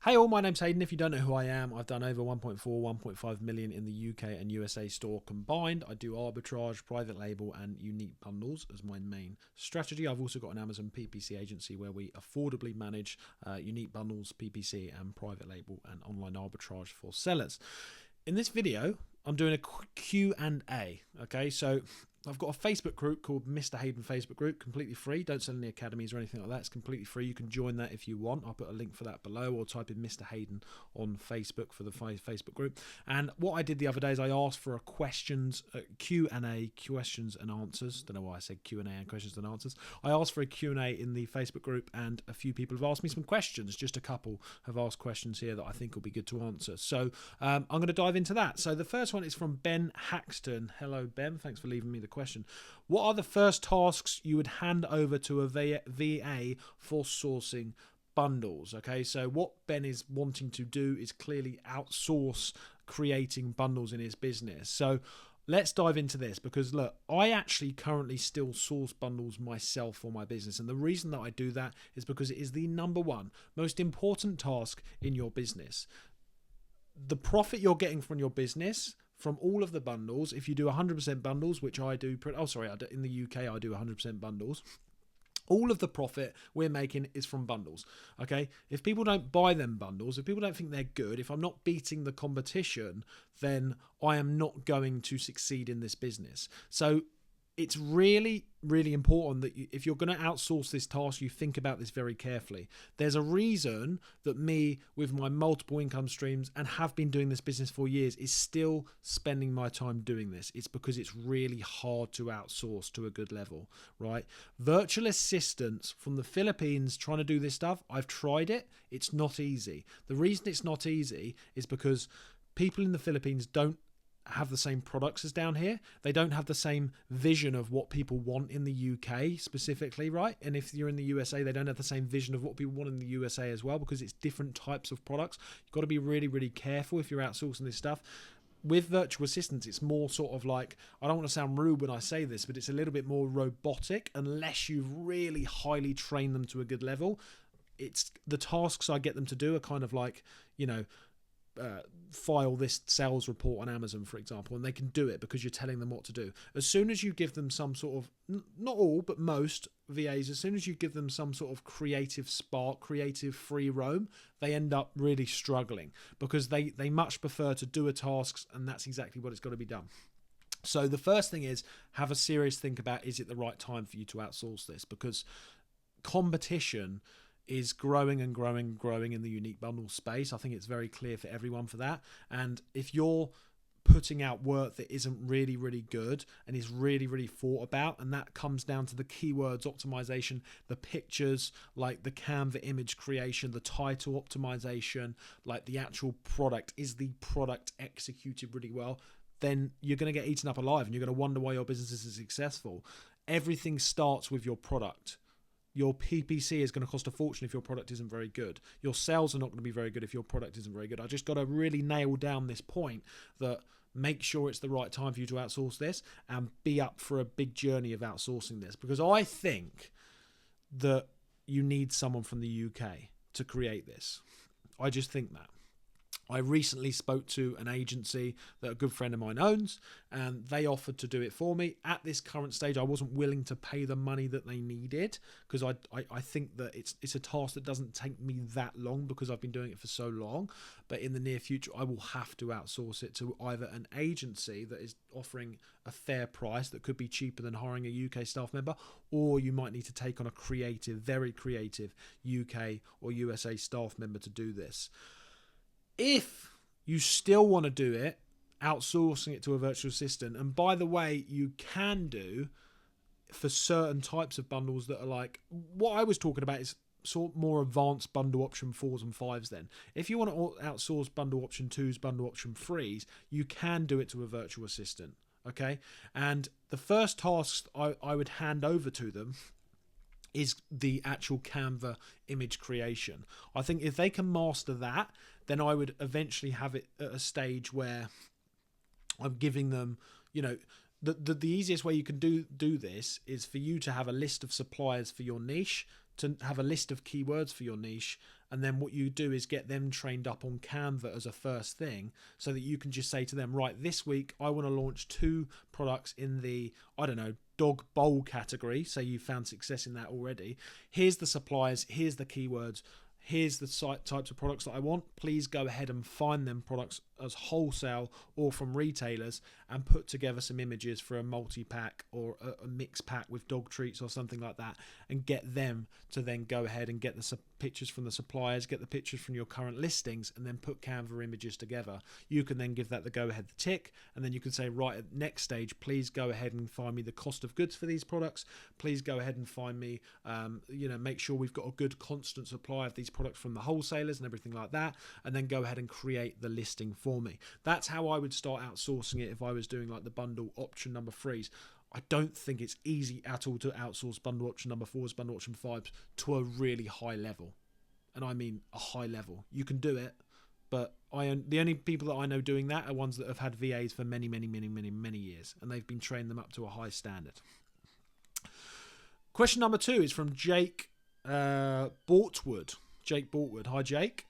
Hey all, my name's Hayden. If you don't know who I am, I've done over 1.5 million in the UK and USA store combined. I do arbitrage, private label and unique bundles as my main strategy. I've also got an Amazon PPC agency where we affordably manage unique bundles, PPC and private label and online arbitrage for sellers. In this video, I'm doing a Q&A. Okay, so I've got a Facebook group called Mr. Hayden Facebook group, completely free. Don't sell any academies or anything like that. It's completely free. You can join that if you want. I'll put a link for that below, or type in Mr. Hayden on Facebook for the Facebook group. And what I did the other day is I asked for a Q&A, questions and answers. Don't know why I said Q&A and questions and answers. I asked for a Q&A in the Facebook group, and a few people have asked me some questions. Just a couple have asked questions here that I think will be good to answer. So I'm going to dive into that. So the first one is from Ben Haxton. Hello, Ben. Thanks for leaving me the question. What are the first tasks you would hand over to a VA for sourcing bundles? Okay, so what Ben is wanting to do is clearly outsource creating bundles in his business. So let's dive into this, because look, I actually currently still source bundles myself for my business, and the reason that I do that is because it is the number one most important task in your business. The profit you're getting from your business from all of the bundles, if you do 100% bundles, which I do, in the UK I do 100% bundles, all of the profit we're making is from bundles. Okay, if people don't buy them bundles, if people don't think they're good, if I'm not beating the competition, then I am not going to succeed in this business. So it's really, really important that if you're going to outsource this task, you think about this very carefully. There's a reason that me, with my multiple income streams and have been doing this business for years, is still spending my time doing this. It's because it's really hard to outsource to a good level, right? Virtual assistants from the Philippines trying to do this stuff, I've tried it. It's not easy. The reason it's not easy is because people in the Philippines don't have the same products as down here. They don't have the same vision of what people want in the UK specifically, right? And if you're in the USA, they don't have the same vision of what people want in the USA as well, because it's different types of products. You've got to be really, really careful if you're outsourcing this stuff. With virtual assistants, it's more sort of like, I don't want to sound rude when I say this, but it's a little bit more robotic unless you've really highly trained them to a good level. It's the tasks I get them to do are kind of like, file this sales report on Amazon, for example, and they can do it because you're telling them what to do. As soon as you give them some sort of, not all, but most VAs, as soon as you give them some sort of creative spark, creative free roam, they end up really struggling because they much prefer to do a task, and that's exactly what it's got to be done. So the first thing is, have a serious think about, is it the right time for you to outsource this? Because competition is growing and growing and growing in the unique bundle space. I think it's very clear for everyone for that. And if you're putting out work that isn't really, really good and is really, really thought about, and that comes down to the keywords optimization, the pictures, like the Canva image creation, the title optimization, like the actual product, is the product executed really well, then you're going to get eaten up alive and you're going to wonder why your business isn't successful. Everything starts with your product. Your PPC is going to cost a fortune if your product isn't very good. Your sales are not going to be very good if your product isn't very good. I just got to really nail down this point, that make sure it's the right time for you to outsource this and be up for a big journey of outsourcing this, because I think that you need someone from the UK to create this. I just think that. I recently spoke to an agency that a good friend of mine owns, and they offered to do it for me. At this current stage, I wasn't willing to pay the money that they needed, because I think that it's a task that doesn't take me that long because I've been doing it for so long. But in the near future, I will have to outsource it to either an agency that is offering a fair price that could be cheaper than hiring a UK staff member, or you might need to take on a creative, very creative UK or USA staff member to do this. If you still want to do it, outsourcing it to a virtual assistant, and by the way, you can do for certain types of bundles that are like, what I was talking about is sort of more advanced bundle option 4s and 5s then. If you want to outsource bundle option 2s, bundle option 3s, you can do it to a virtual assistant, okay? And the first tasks I would hand over to them is the actual Canva image creation. I think if they can master that, then I would eventually have it at a stage where I'm giving them, the easiest way you can do this is for you to have a list of suppliers for your niche, to have a list of keywords for your niche, And then what you do is get them trained up on Canva as a first thing, so that you can just say to them, right, this week I want to launch 2 products in the, I don't know, dog bowl category. So you found success in that already. Here's the suppliers, here's the keywords, here's the types of products that I want. Please go ahead and find them products as wholesale or from retailers, and put together some images for a multi-pack or a mix pack with dog treats or something like that, and get them to then go ahead and get the pictures from the suppliers, get the pictures from your current listings, and then put Canva images together. You can then give that the go-ahead, the tick, and then you can say, right, at next stage, please go ahead and find me the cost of goods for these products. Please go ahead and find me, make sure we've got a good constant supply of these products from the wholesalers and everything like that, and then go ahead and create the listing for me. That's how I would start outsourcing it if I was doing like the bundle option number 3s. I don't think it's easy at all to outsource bundle option number 4s, bundle option 5s to a really high level. And I mean a high level. You can do it, but the only people that I know doing that are ones that have had VAs for many, many, many, many, many years, and they've been training them up to a high standard. Question number 2 is from Jake Bortwood. Jake Bortwood. Hi, Jake.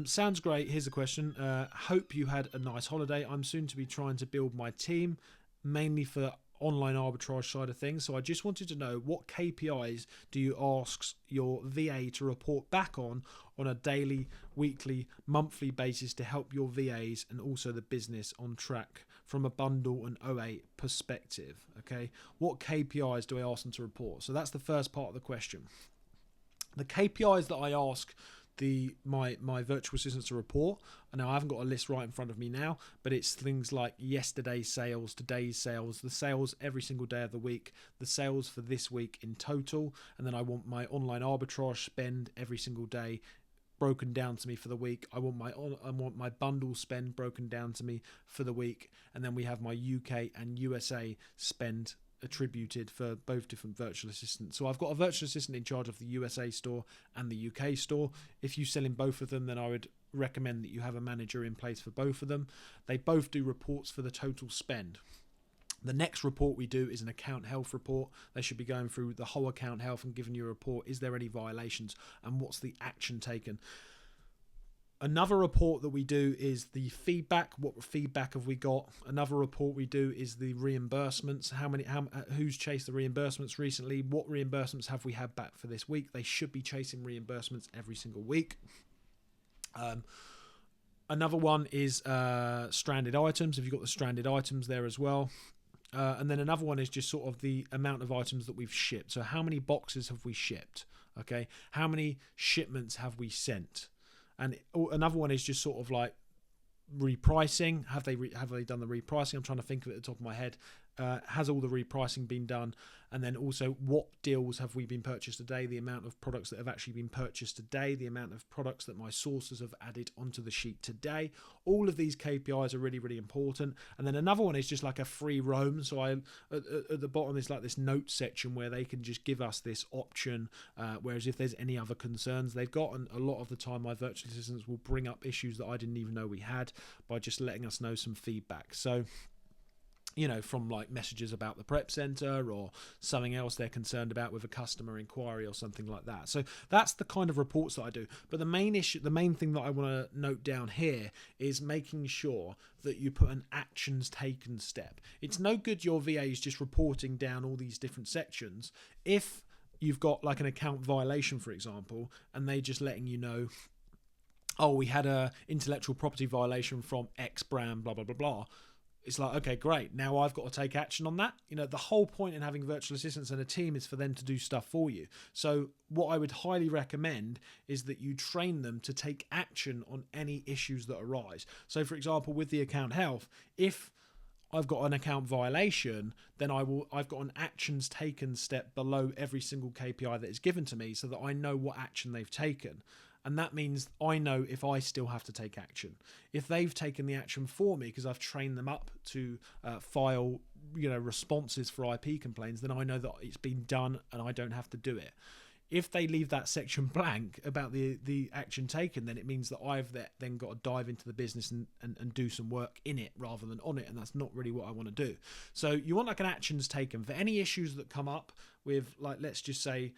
Sounds great. Here's a question. Hope you had a nice holiday. I'm soon to be trying to build my team, mainly for online arbitrage side of things. So I just wanted to know, what KPIs do you ask your VA to report back on a daily, weekly, monthly basis to help your VAs and also the business on track from a bundle and OA perspective? Okay. What KPIs do I ask them to report? So that's the first part of the question. The KPIs that I ask my virtual assistants to report, and now I haven't got a list right in front of me now, but it's things like yesterday's sales, today's sales, the sales every single day of the week, the sales for this week in total, and then I want my online arbitrage spend every single day broken down to me for the week. I want my bundle spend broken down to me for the week, and then we have my UK and USA spend attributed for both different virtual assistants. So I've got a virtual assistant in charge of the USA store and the UK store. If you sell in both of them, then I would recommend that you have a manager in place for both of them. They both do reports for the total spend. The next report we do is an account health report. They should be going through the whole account health and giving you a report. Is there any violations, and what's the action taken? Another report that we do is the feedback. What feedback have we got? Another report we do is the reimbursements. Who's chased the reimbursements recently? What reimbursements have we had back for this week? They should be chasing reimbursements every single week. Another one is stranded items. Have you got the stranded items there as well? And then another one is just sort of the amount of items that we've shipped. So how many boxes have we shipped? Okay. How many shipments have we sent? And another one is just sort of like repricing. Have they done the repricing? I'm trying to think of it at the top of my head. Has all the repricing been done? And then also, what deals have we been purchased today? The amount of products that have actually been purchased today, the amount of products that my sources have added onto the sheet today. All of these KPIs are really, really important. And then another one is just like a free roam. So at the bottom is like this note section where they can just give us this option. Whereas if there's any other concerns they've got, and a lot of the time my virtual assistants will bring up issues that I didn't even know we had by just letting us know some feedback. So, from like messages about the prep center or something else they're concerned about with a customer inquiry or something like that. So that's the kind of reports that I do. But the main thing that I want to note down here is making sure that you put an actions taken step. It's no good your VA is just reporting down all these different sections if you've got like an account violation, for example, and they just letting you know, oh, we had a intellectual property violation from X brand, blah, blah, blah, blah. It's like, okay, great. Now I've got to take action on that. The whole point in having virtual assistants and a team is for them to do stuff for you. So what I would highly recommend is that you train them to take action on any issues that arise. So for example, with the account health, if I've got an account violation, then I've got an actions taken step below every single KPI that is given to me so that I know what action they've taken. And that means I know if I still have to take action. If they've taken the action for me because I've trained them up to file, responses for IP complaints, then I know that it's been done and I don't have to do it. If they leave that section blank about the action taken, then it means that I've then got to dive into the business and do some work in it rather than on it. And that's not really what I want to do. So you want like an actions taken for any issues that come up with, like, let's just say,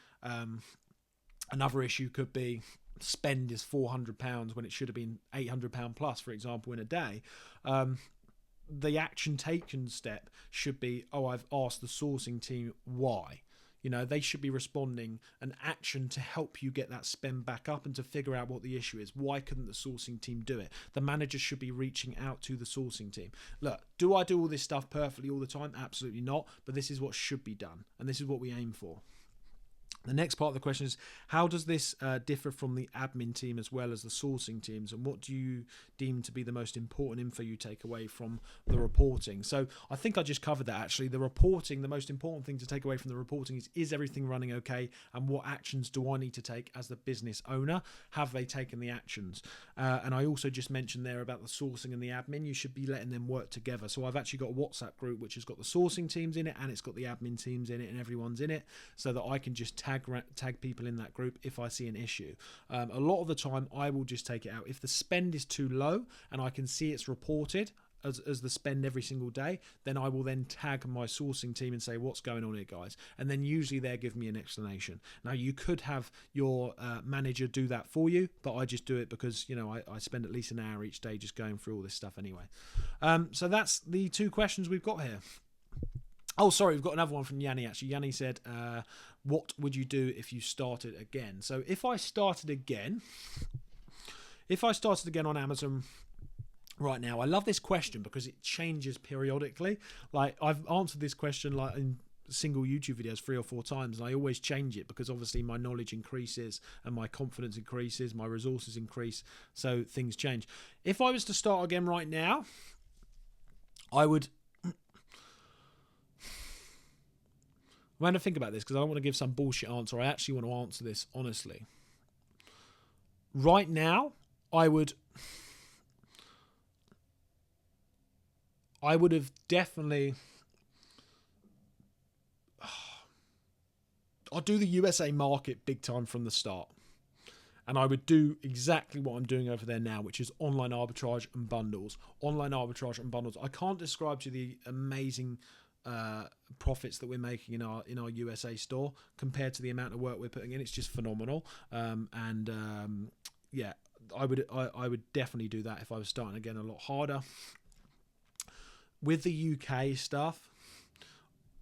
Another issue could be spend is £400 when it should have been £800 plus, for example, in a day. The action taken step should be, oh, I've asked the sourcing team why. You know, they should be responding an action to help you get that spend back up and to figure out what the issue is. Why couldn't the sourcing team do it? The manager should be reaching out to the sourcing team. Look, do I do all this stuff perfectly all the time? Absolutely not. But this is what should be done. And this is what we aim for. The next part of the question is, how does this differ from the admin team as well as the sourcing teams? And what do you deem to be the most important info you take away from the reporting? So I think I just covered that actually. The reporting, the most important thing to take away from the reporting is everything running okay? And what actions do I need to take as the business owner? Have they taken the actions? And I also just mentioned there about the sourcing and the admin. You should be letting them work together. So I've actually got a WhatsApp group which has got the sourcing teams in it and it's got the admin teams in it and everyone's in it, so that I can just tag people in that group if I see an issue. A lot of the time I will just take it out. If the spend is too low and I can see it's reported as the spend every single day, then I will then tag my sourcing team and say, what's going on here, guys? And then usually they'll give me an explanation. Now, you could have your manager do that for you, but I just do it because, you know, I spend at least an hour each day just going through all this stuff anyway. So that's the two questions we've got here. Oh, sorry, we've got another one from Yanni, actually. Yanni said, what would you do if you started again? So if I started again on Amazon right now, I love this question because it changes periodically. Like, I've answered this question like in single YouTube videos 3 or 4 times, and I always change it because obviously my knowledge increases and my confidence increases, my resources increase, so things change. If I was to start again right now, I'm going to think about this because I don't want to give some bullshit answer. I actually want to answer this honestly. Right now, I would have definitely... I'll do the USA market big time from the start. And I would do exactly what I'm doing over there now, which is online arbitrage and bundles. Online arbitrage and bundles. I can't describe to you the amazing profits that we're making in our USA store compared to the amount of work we're putting in. It's just phenomenal. Yeah, I would definitely do that if I was starting again a lot harder. With the UK stuff,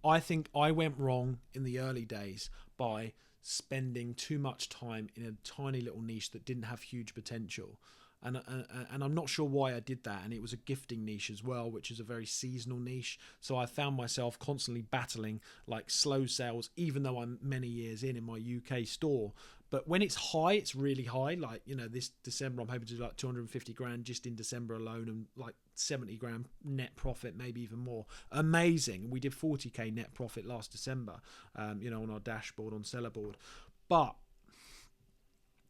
I think I went wrong in the early days by spending too much time in a tiny little niche that didn't have huge potential. And I'm not sure why I did that. And it was a gifting niche as well, which is a very seasonal niche. So I found myself constantly battling like slow sales, even though I'm many years in my UK store. But when it's high, it's really high. Like, you know, this December, I'm hoping to do like 250 grand just in December alone, and like 70 grand net profit, maybe even more. Amazing. We did 40k net profit last December, on our dashboard on Sellerboard. But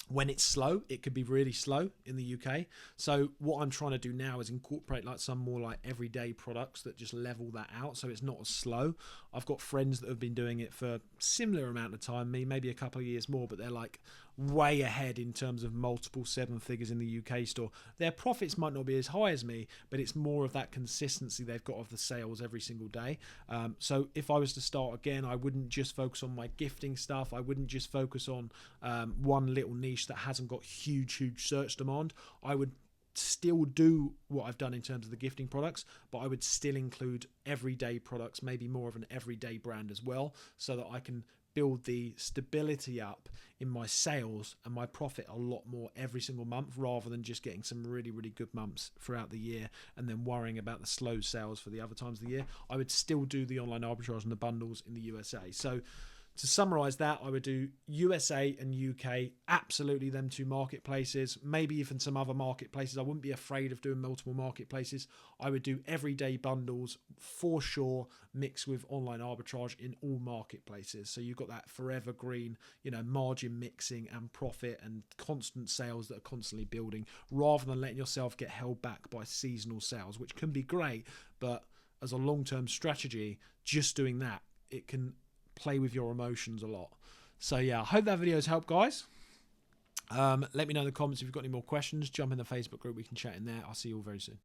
when it's slow, it could be really slow in the UK. So what I'm trying to do now is incorporate like some more like everyday products that just level that out, so it's not as slow. I've got friends that have been doing it for similar amount of time, maybe a couple of years more, but they're like way ahead in terms of multiple 7 figures in the UK store. Their profits might not be as high as me, but it's more of that consistency they've got of the sales every single day. So if I was to start again, I wouldn't just focus on my gifting stuff. I wouldn't just focus on one little niche that hasn't got huge search demand. I would still do what I've done in terms of the gifting products, but I would still include everyday products, maybe more of an everyday brand as well, so that I can build the stability up in my sales and my profit a lot more every single month, rather than just getting some really good months throughout the year and then worrying about the slow sales for the other times of the year. I would still do the online arbitrage and the bundles in the USA. So to summarize that, I would do USA and UK, absolutely them 2 marketplaces, maybe even some other marketplaces. I wouldn't be afraid of doing multiple marketplaces. I would do everyday bundles for sure, mixed with online arbitrage in all marketplaces. So you've got that forever green, margin mixing and profit and constant sales that are constantly building, rather than letting yourself get held back by seasonal sales, which can be great, but as a long-term strategy, just doing that, it can play with your emotions a lot. So yeah, I hope that video has helped, guys. Let me know in the comments if you've got any more questions. Jump in the Facebook group, we can chat in there. I'll see you all very soon.